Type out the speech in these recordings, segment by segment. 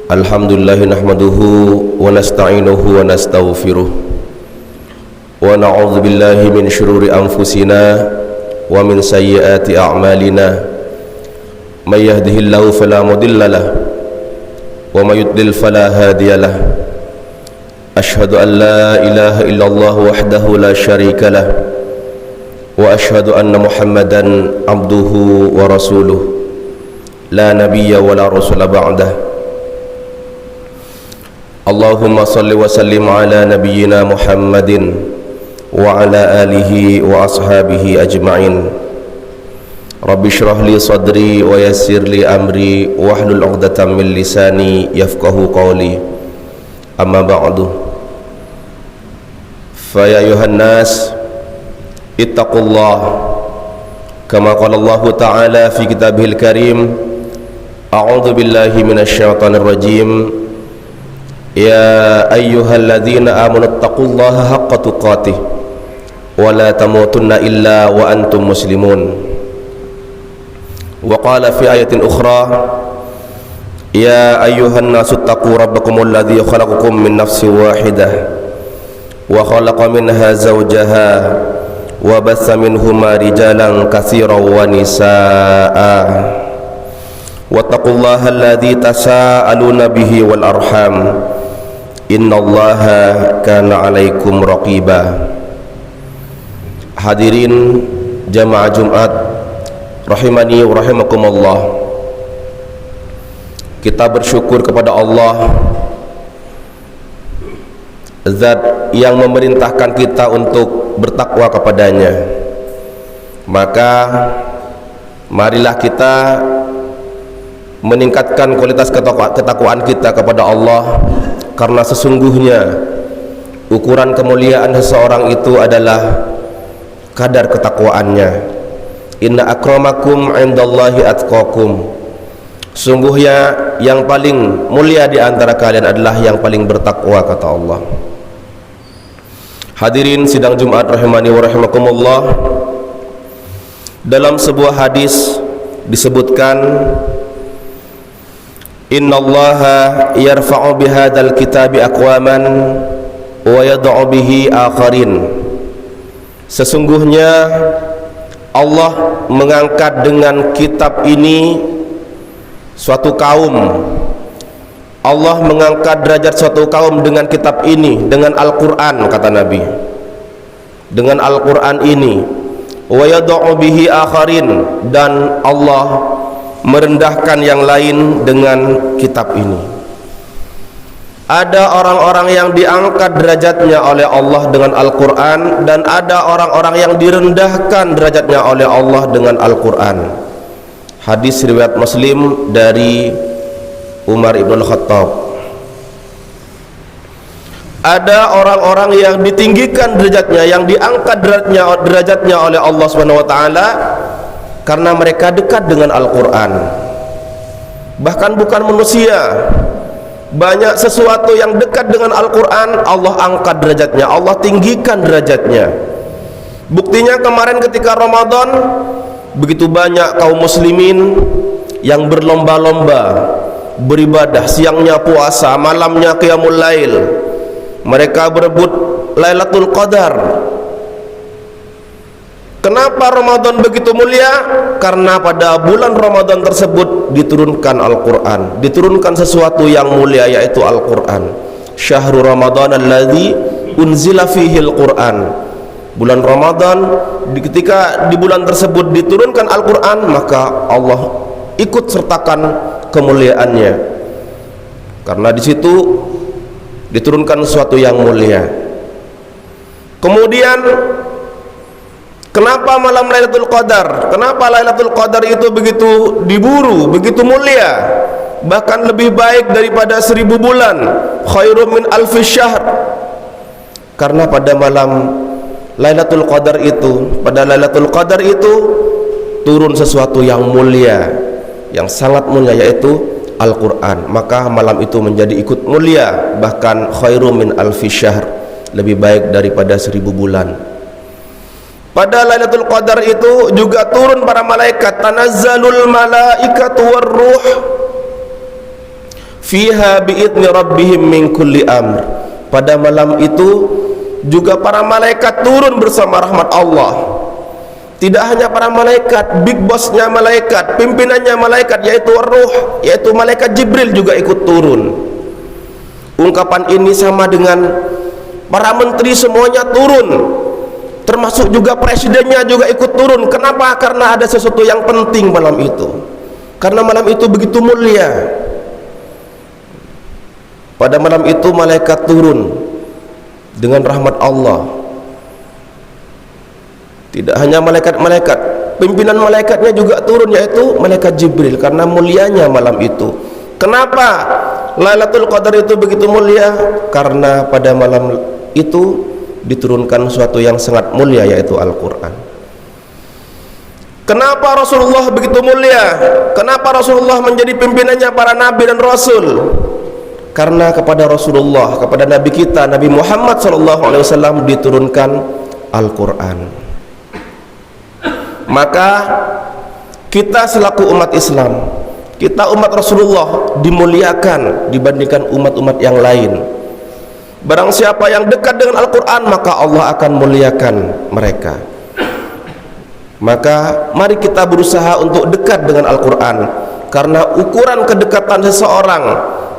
Alhamdulillah nahmaduhu wa nasta'inuhu wa nastaghfiruh wa na'udzu billahi min syururi anfusina wa min sayyiati a'malina may yahdihillahu fala mudilla lahu wa may yudlil fala hadiya lahu asyhadu an la ilaha illallah wahdahu la syarika lahu wa asyhadu anna Muhammadan abduhu wa rasuluh la nabiyya wa la rasula ba'dah. Allahumma salli wa sallim ala nabiyyina Muhammadin wa ala alihi wa ashabihi ajma'in. Rabbi shrah li sadri wa yassir li amri wahlul 'uqdatam min lisani yafqahu qawli. Amma ba'du. Fa ya ayuhan nas ittaqullah kama qala Allah ta'ala fi kitabihil karim. A'udzu billahi minasy syaithanir rajim. Ya ayyuhalladzina amanu taqullaha haqqa tuqatih wa la tamutunna illa wa antum muslimun. Wa qala fi ayatin ukhra ya ayyuhan nasu taqu rabbakumul ladzi khalaqakum min nafsin wahidah wa khalaqa minha zawjaha wa bassa minhuma rijalan katsiran wa nisaa wattaqullaha alladzi tasaaluna bihi wal arham innallaha kana 'alaikum raqiba. Hadirin jamaah Jumat rahimani wa rahimakumullah, kita bersyukur kepada Allah, Zat yang memerintahkan kita untuk bertakwa kepadanya. Maka marilah kita meningkatkan kualitas ketakwaan kita kepada Allah, karena sesungguhnya ukuran kemuliaan seseorang itu adalah kadar ketakwaannya. Inna akramakum indallahi atqakum. Sungguhnya yang paling mulia di antara kalian adalah yang paling bertakwa, kata Allah. Hadirin sidang Jumat rahimani wa rahimakumullah, dalam sebuah hadis disebutkan innallaha yarfa'u bihadzal kitabi aqwaman wa yad'u bihi akharin. Sesungguhnya Allah mengangkat dengan kitab ini suatu kaum. Allah mengangkat derajat suatu kaum dengan kitab ini, dengan Al-Qur'an, kata Nabi. Dengan Al-Qur'an ini, wa yad'u bihi akharin, dan Allah merendahkan yang lain dengan kitab ini. Ada orang-orang yang diangkat derajatnya oleh Allah dengan Al-Quran, dan ada orang-orang yang direndahkan derajatnya oleh Allah dengan Al-Quran. Hadis riwayat Muslim dari Umar ibn Khattab. Ada orang-orang yang ditinggikan derajatnya, yang diangkat derajatnya oleh Allah SWT, karena mereka dekat dengan Al-Quran. Bahkan bukan manusia, banyak sesuatu yang dekat dengan Al-Quran Allah angkat derajatnya, Allah tinggikan derajatnya. Buktinya kemarin ketika Ramadan, begitu banyak kaum muslimin yang berlomba-lomba beribadah, siangnya puasa, malamnya qiyamul lail. Mereka berebut Lailatul Qadar. Kenapa Ramadan begitu mulia? Karena pada bulan Ramadan tersebut diturunkan Al-Quran, diturunkan sesuatu yang mulia, yaitu Al-Quran. Syahrul Ramadan alladzi unzila fihi Al-Quran. Bulan Ramadan, ketika di bulan tersebut diturunkan Al-Quran, maka Allah ikut sertakan kemuliaannya, karena di situ diturunkan sesuatu yang mulia. Kemudian kenapa malam Lailatul Qadar? Kenapa Lailatul Qadar itu begitu diburu, begitu mulia, bahkan lebih baik daripada 1000 bulan, khairum min alfi syahr? Karena pada malam Lailatul Qadar itu, pada Lailatul Qadar itu turun sesuatu yang mulia, yang sangat mulia, yaitu Al-Quran. Maka malam itu menjadi ikut mulia, bahkan khairum min alfi syahr, lebih baik daripada 1000 bulan. Pada Lailatul Qadar itu juga turun para malaikat, tanazzalul malaikatu warruh fiha bi'idni rabbihim min kulli amr. Pada malam itu juga para malaikat turun bersama rahmat Allah. Tidak hanya para malaikat, big bossnya malaikat, pimpinannya malaikat, yaitu Ruh, yaitu malaikat Jibril juga ikut turun. Ungkapan ini sama dengan para menteri semuanya turun, termasuk juga presidennya juga ikut turun. Kenapa? Karena ada sesuatu yang penting malam itu. Karena malam itu begitu mulia. Pada malam itu malaikat turun dengan rahmat Allah. Tidak hanya malaikat-malaikat, pimpinan malaikatnya juga turun, yaitu malaikat Jibril, karena mulianya malam itu. Kenapa Lailatul Qadar itu begitu mulia? Karena pada malam itu diturunkan sesuatu yang sangat mulia, yaitu Al-Quran. Kenapa Rasulullah begitu mulia? Kenapa Rasulullah menjadi pimpinannya para nabi dan rasul? Karena kepada Rasulullah, kepada nabi kita Nabi Muhammad SAW diturunkan Al-Quran. Maka kita selaku umat Islam, kita umat Rasulullah dimuliakan dibandingkan umat-umat yang lain. Barang siapa yang dekat dengan Al-Quran, maka Allah akan muliakan mereka. Maka mari kita berusaha untuk dekat dengan Al-Quran, karena ukuran kedekatan seseorang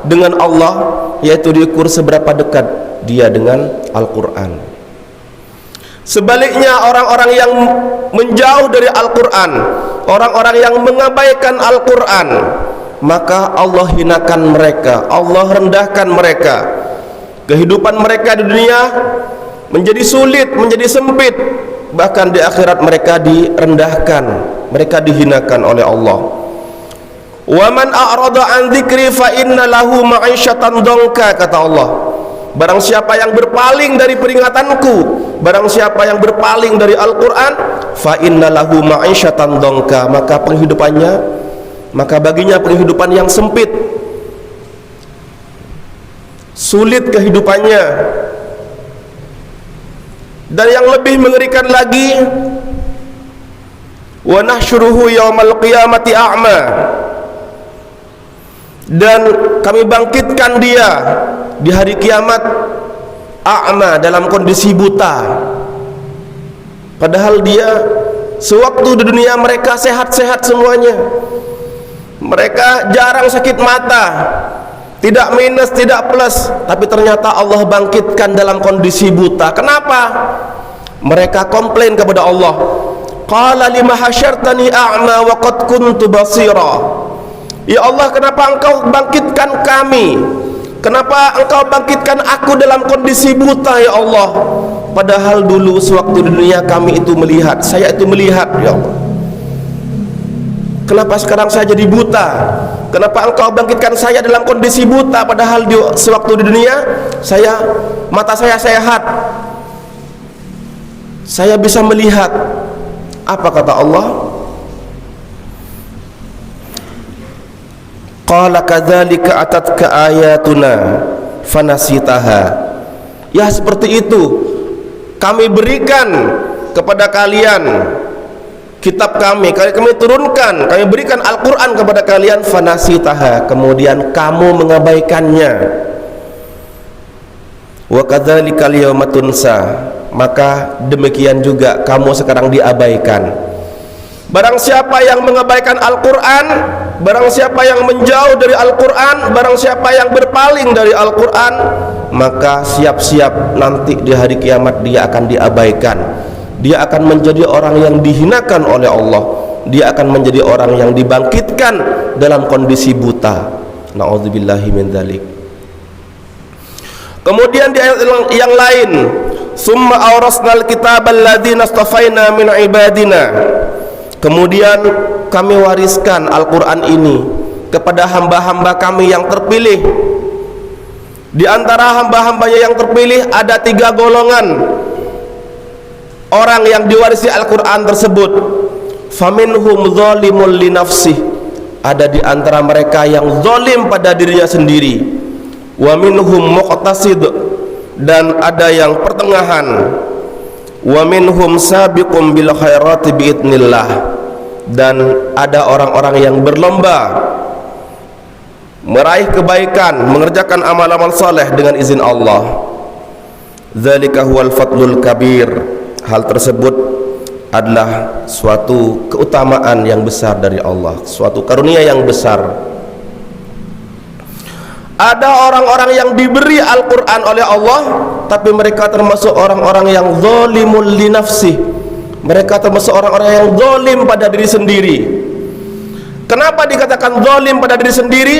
dengan Allah yaitu diukur seberapa dekat dia dengan Al-Quran. Sebaliknya, orang-orang yang menjauh dari Al-Quran, orang-orang yang mengabaikan Al-Quran, maka Allah hinakan mereka, Allah rendahkan mereka. Kehidupan mereka di dunia menjadi sulit, menjadi sempit. Bahkan di akhirat mereka direndahkan, mereka dihinakan oleh Allah. Wa man a'rada an dzikri fa inna lahu ma'isyatan dhanka, kata Allah. Barang siapa yang berpaling dari peringatanku, barang siapa yang berpaling dari Al-Quran, fa inna lahu ma'isyatan dhanka, maka baginya penghidupan yang sempit, sulit kehidupannya. Dan yang lebih mengerikan lagi, wa nahsyuruhu yaumal qiyamati a'ma, dan kami bangkitkan dia di hari kiamat a'ma, dalam kondisi buta. Padahal dia sewaktu di dunia mereka sehat-sehat semuanya, mereka jarang sakit mata, tidak minus, tidak plus. Tapi ternyata Allah bangkitkan dalam kondisi buta. Kenapa? Mereka komplain kepada Allah, qala lima hasyartani a'ma wa qad kuntu basira. Ya Allah, kenapa engkau bangkitkan kami? Kenapa engkau bangkitkan aku dalam kondisi buta, ya Allah? Padahal dulu sewaktu di dunia kami itu melihat, saya itu melihat, ya Allah. Kenapa sekarang saya jadi buta? Kenapa engkau bangkitkan saya dalam kondisi buta, padahal sewaktu di dunia mata saya sehat, saya bisa melihat. Apa kata Allah? Qala kadzalika atatka ayatuna fanasitaha. Ya, seperti itu kami berikan kepada kalian kitab kami turunkan, kami berikan Al-Quran kepada kalian, fanasitaha, kemudian kamu mengabaikannya. Wa kadzalika al-yawma tunsa, maka demikian juga kamu sekarang diabaikan. Barang siapa yang mengabaikan Al-Quran, barang siapa yang menjauh dari Al-Quran, barang siapa yang berpaling dari Al-Quran, maka siap-siap nanti di hari kiamat dia akan diabaikan. Dia akan menjadi orang yang dihinakan oleh Allah. Dia akan menjadi orang yang dibangkitkan dalam kondisi buta. Na'udzubillahi min dzalik. Kemudian di ayat yang lain, summa awrasnal kitabal ladzina istafaina min ibadina. Kemudian kami wariskan Al-Quran ini kepada hamba-hamba kami yang terpilih. Di antara hamba-hambanya yang terpilih ada 3 golongan orang yang diwarisi Al-Quran tersebut. Faminhum zalimun li nafsih, ada di antara mereka yang zalim pada dirinya sendiri. Wa minhum muqtasid, dan ada yang pertengahan. Wa minhum sabiqum bil khairati biidznillah, dan ada orang-orang yang berlomba meraih kebaikan, mengerjakan amal-amal saleh dengan izin Allah. Dzalika huwal fadlul kabir. Hal tersebut adalah suatu keutamaan yang besar dari Allah, suatu karunia yang besar. Ada orang-orang yang diberi Al-Quran oleh Allah, tapi mereka termasuk orang-orang yang zalimul li nafsih. Mereka termasuk orang-orang yang zalim pada diri sendiri. Kenapa dikatakan zalim pada diri sendiri?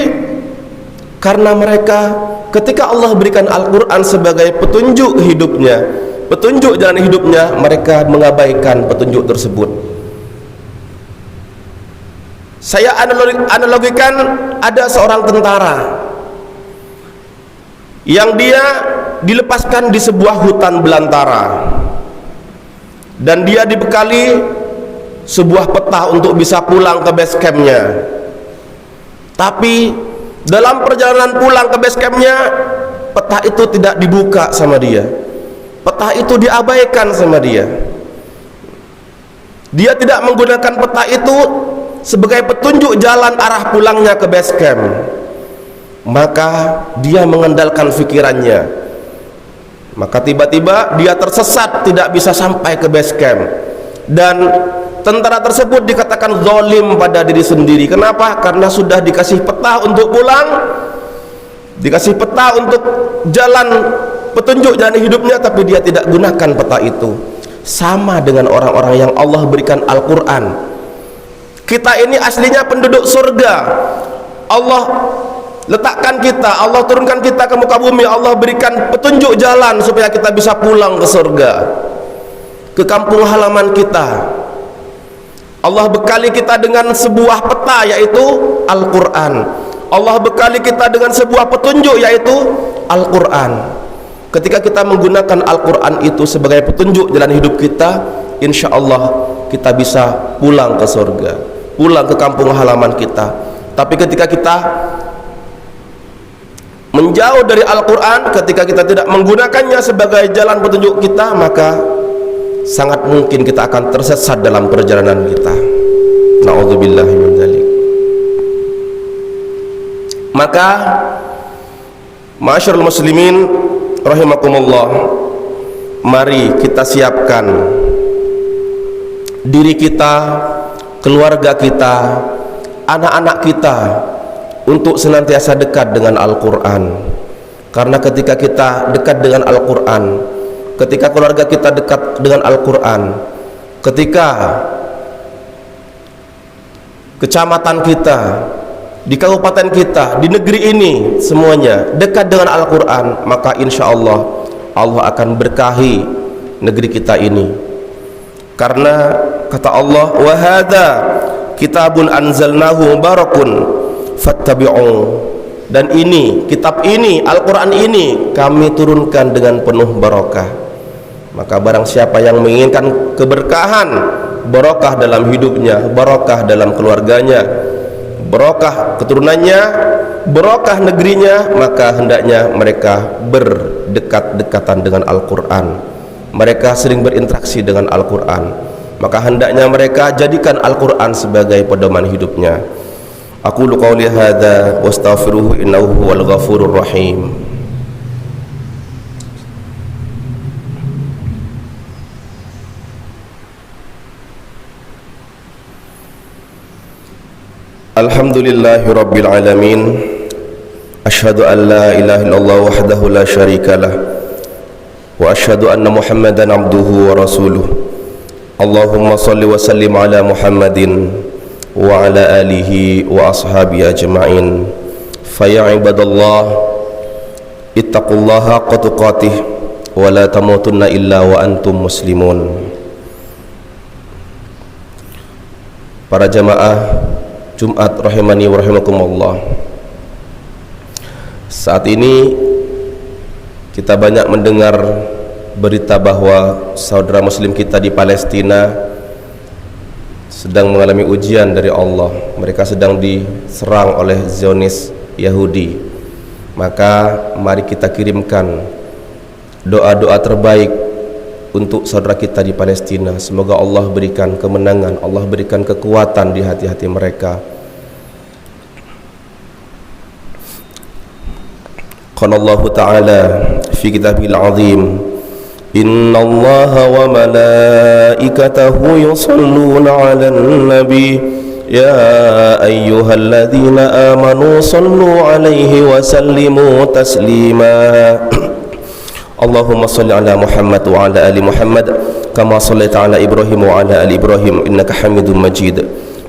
Karena mereka ketika Allah berikan Al-Quran sebagai petunjuk hidupnya, petunjuk jalan hidupnya, mereka mengabaikan petunjuk tersebut. Saya analogikan, ada seorang tentara yang dia dilepaskan di sebuah hutan belantara, dan dia dibekali sebuah peta untuk bisa pulang ke base campnya. Tapi dalam perjalanan pulang ke base campnya, peta itu tidak dibuka sama dia, peta itu diabaikan sama dia. Dia tidak menggunakan peta itu sebagai petunjuk jalan arah pulangnya ke base camp. Maka dia mengandalkan fikirannya, maka tiba-tiba dia tersesat, tidak bisa sampai ke base camp. Dan tentara tersebut dikatakan zalim pada diri sendiri. Kenapa? Karena sudah dikasih peta untuk pulang, dikasih peta untuk jalan petunjuk jalan hidupnya, tapi dia tidak gunakan peta itu. Sama dengan orang-orang yang Allah berikan Al-Quran. Kita ini aslinya penduduk surga. Allah letakkan kita, Allah turunkan kita ke muka bumi, Allah berikan petunjuk jalan supaya kita bisa pulang ke surga, ke kampung halaman kita. Allah bekali kita dengan sebuah peta, yaitu Al-Quran. Allah bekali kita dengan sebuah petunjuk, yaitu Al-Quran. Ketika kita menggunakan Al-Quran itu sebagai petunjuk jalan hidup kita, insya Allah kita bisa pulang ke surga, pulang ke kampung halaman kita. Tapi ketika kita menjauh dari Al-Quran, ketika kita tidak menggunakannya sebagai jalan petunjuk kita, maka sangat mungkin kita akan tersesat dalam perjalanan kita. Na'udzubillahi min dzalik. Maka ma'asyiral muslimin rahimakumullah, mari kita siapkan diri kita, keluarga kita, anak-anak kita untuk senantiasa dekat dengan Al-Quran. Karena ketika kita dekat dengan Al-Quran, ketika keluarga kita dekat dengan Al-Quran, ketika kecamatan kita, di kabupaten kita, di negeri ini semuanya dekat dengan Al-Quran, maka insya Allah Allah akan berkahi negeri kita ini. Karena kata Allah, wa hadza kitabun anzalnahu mubarakun fattabi'u, dan ini kitab ini, Al-Quran ini kami turunkan dengan penuh barakah. Maka barang siapa yang menginginkan keberkahan, barakah dalam hidupnya, barakah dalam keluarganya, barakah keturunannya, barakah negerinya, maka hendaknya mereka berdekat-dekatan dengan Al-Quran, mereka sering berinteraksi dengan Al-Quran, maka hendaknya mereka jadikan Al-Quran sebagai pedoman hidupnya. Aqulu qawli hadza wa astaghfiruhu innahu huwal ghafurur rahim. Alhamdulillahi rabbil alamin. Asyhadu an la ilaha illallah wahdahu la syarika lah, wa asyhadu anna Muhammadan abduhu wa rasuluh. Allahumma salli wa sallim ala Muhammadin wa ala alihi wa ashabihi ajma'in. Fa ya ibadallah, ittaqullaha haqqa tuqatih wa la tamutunna illa wa antum muslimun. Para jamaah Jumat rahimani wa rahimakumullah, saat ini kita banyak mendengar berita bahwa saudara muslim kita di Palestina sedang mengalami ujian dari Allah. Mereka sedang diserang oleh Zionis Yahudi. Maka mari kita kirimkan doa-doa terbaik untuk saudara kita di Palestina. Semoga Allah berikan kemenangan, Allah berikan kekuatan di hati-hati mereka. قال الله تعالى في كتابه العظيم إن الله وملائكته يصلون على النبي يا أيها الذين آمنوا صلوا عليه وسلموا تسليما اللهم صل على محمد وعلى آل محمد كما صليت على إبراهيم وعلى آل إبراهيم إنك حميد مجيد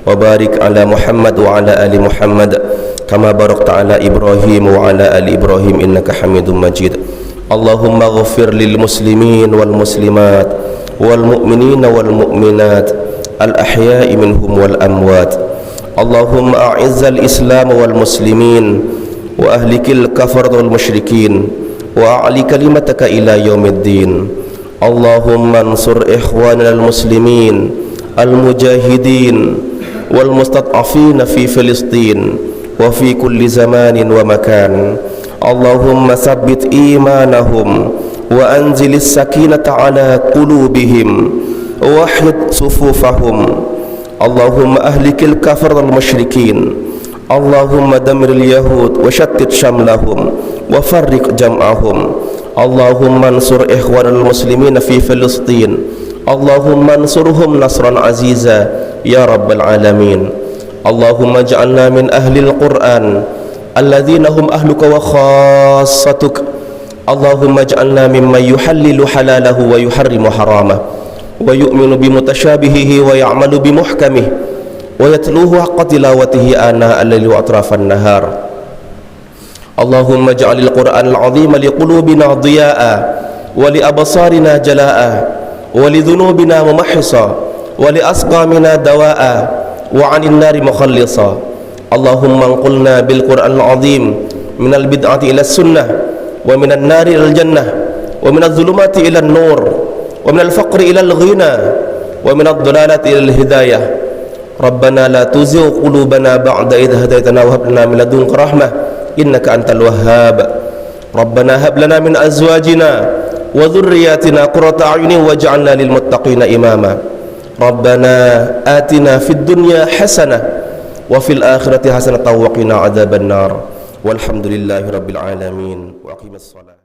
وبارك على محمد وعلى آل محمد كما باركت على إبراهيم وعلى آل إبراهيم إنك حميد مجيد اللهم اغفر للمسلمين والمسلمات والمؤمنين والمؤمنات الأحياء منهم والأموات اللهم أعز الإسلام والمسلمين وأهلك الكفرة والمشركين وأعلي كلمتك إلى يوم الدين اللهم انصر إخواننا المسلمين المجاهدين والمستضعفين في فلسطين وفي كل زمان ومكان اللهم ثبت إيمانهم وأنزل السكينة على قلوبهم ووحد صفوفهم اللهم أهلك الكفر المشركين اللهم دمر اليهود وشتت شملهم وفرق جمعهم اللهم انصر إخوان المسلمين في فلسطين اللهم انصرهم نصرا عزيزا يا رب العالمين اللهم اجعلنا من أهل القرآن الذين هم أهلك وخاصتك اللهم اجعلنا ممن يحلل حلاله ويحرم حرامه ويؤمن بمتشابهه ويعمل بمحكمه ويتلوه حق تلاوته آناء الليل وأطراف النهار اللهم اجعل القرآن العظيم لقلوبنا ضياء ولأبصارنا جلاء ولذنوبنا ممحصا ولأسقامنا دواء وعن النار مخلصا اللهم انقلنا بالقرآن العظيم من البدعة إلى السنة ومن النار إلى الجنة ومن الظلمات إلى النور ومن الفقر إلى الغنى ومن الضلالة إلى الهداية ربنا لا تزغ قلوبنا بعد إذ هديتنا وهب لنا من لدنك رحمة إنك أنت الوهاب ربنا هب لنا من أزواجنا وذرياتنا قرة أعين واجعلنا للمتقين إماما ربنا آتنا في الدنيا حسنة وفي الآخرة حسنة وقنا عذاب النار والحمد لله رب العالمين وأقيم الصلاة